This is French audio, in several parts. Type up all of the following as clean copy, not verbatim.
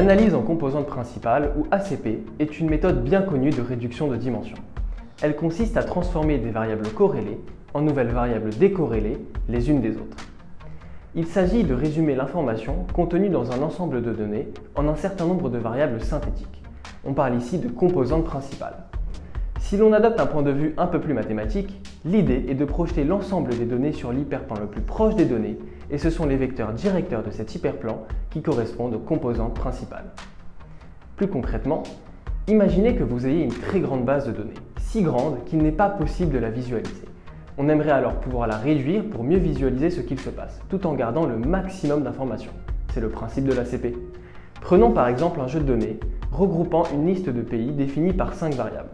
L'analyse en composantes principales, ou ACP, est une méthode bien connue de réduction de dimension. Elle consiste à transformer des variables corrélées en nouvelles variables décorrélées les unes des autres. Il s'agit de résumer l'information contenue dans un ensemble de données en un certain nombre de variables synthétiques. On parle ici de composantes principales. Si l'on adopte un point de vue un peu plus mathématique, l'idée est de projeter l'ensemble des données sur l'hyperplan le plus proche des données, et ce sont les vecteurs directeurs de cet hyperplan qui correspondent aux composantes principales. Plus concrètement, imaginez que vous ayez une très grande base de données, si grande qu'il n'est pas possible de la visualiser. On aimerait alors pouvoir la réduire pour mieux visualiser ce qu'il se passe, tout en gardant le maximum d'informations. C'est le principe de l'ACP. Prenons par exemple un jeu de données regroupant une liste de pays définie par 5 variables.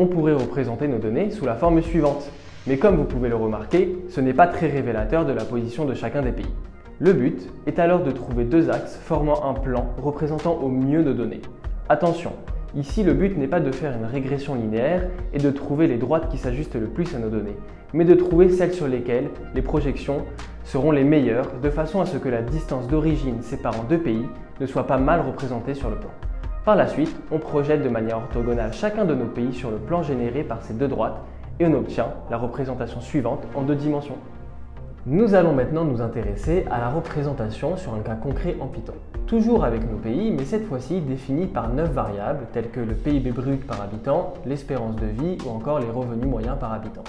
On pourrait représenter nos données sous la forme suivante, mais comme vous pouvez le remarquer, ce n'est pas très révélateur de la position de chacun des pays. Le but est alors de trouver deux axes formant un plan représentant au mieux nos données. Attention, ici le but n'est pas de faire une régression linéaire et de trouver les droites qui s'ajustent le plus à nos données, mais de trouver celles sur lesquelles les projections seront les meilleures de façon à ce que la distance d'origine séparant deux pays ne soit pas mal représentée sur le plan. Par la suite, on projette de manière orthogonale chacun de nos pays sur le plan généré par ces deux droites et on obtient la représentation suivante en 2 dimensions. Nous allons maintenant nous intéresser à la représentation sur un cas concret en Python. Toujours avec nos pays, mais cette fois-ci définis par 9 variables telles que le PIB brut par habitant, l'espérance de vie ou encore les revenus moyens par habitant.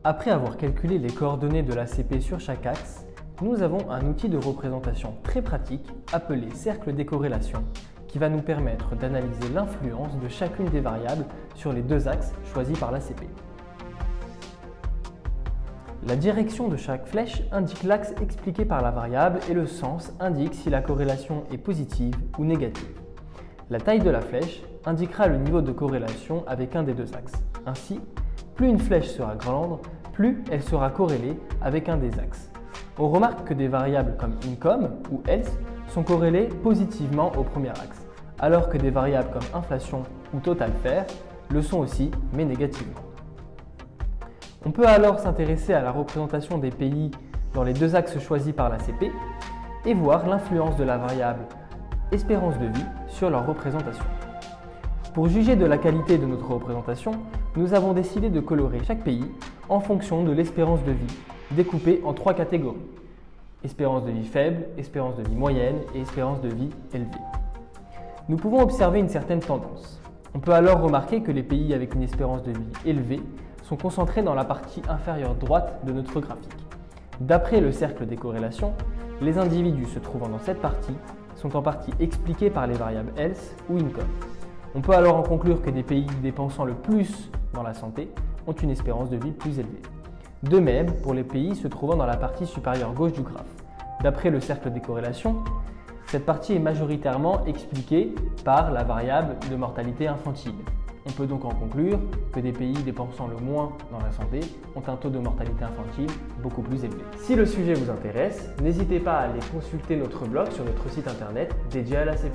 Après avoir calculé les coordonnées de l'ACP sur chaque axe, nous avons un outil de représentation très pratique appelé cercle des corrélations qui va nous permettre d'analyser l'influence de chacune des variables sur les deux axes choisis par l'ACP. La direction de chaque flèche indique l'axe expliqué par la variable et le sens indique si la corrélation est positive ou négative. La taille de la flèche indiquera le niveau de corrélation avec un des deux axes. Ainsi, plus une flèche sera grande, plus elle sera corrélée avec un des axes. On remarque que des variables comme income ou else sont corrélées positivement au premier axe, alors que des variables comme inflation ou total faire le sont aussi, mais négativement. On peut alors s'intéresser à la représentation des pays dans les deux axes choisis par l'ACP et voir l'influence de la variable espérance de vie sur leur représentation. Pour juger de la qualité de notre représentation, nous avons décidé de colorer chaque pays en fonction de l'espérance de vie, découpée en 3 catégories. Espérance de vie faible, espérance de vie moyenne et espérance de vie élevée. Nous pouvons observer une certaine tendance. On peut alors remarquer que les pays avec une espérance de vie élevée sont concentrés dans la partie inférieure droite de notre graphique. D'après le cercle des corrélations, les individus se trouvant dans cette partie sont en partie expliqués par les variables else ou income. On peut alors en conclure que des pays dépensant le plus dans la santé ont une espérance de vie plus élevée. De même pour les pays se trouvant dans la partie supérieure gauche du graphe. D'après le cercle des corrélations, cette partie est majoritairement expliquée par la variable de mortalité infantile. On peut donc en conclure que des pays dépensant le moins dans la santé ont un taux de mortalité infantile beaucoup plus élevé. Si le sujet vous intéresse, n'hésitez pas à aller consulter notre blog sur notre site internet dédié à l'ACP.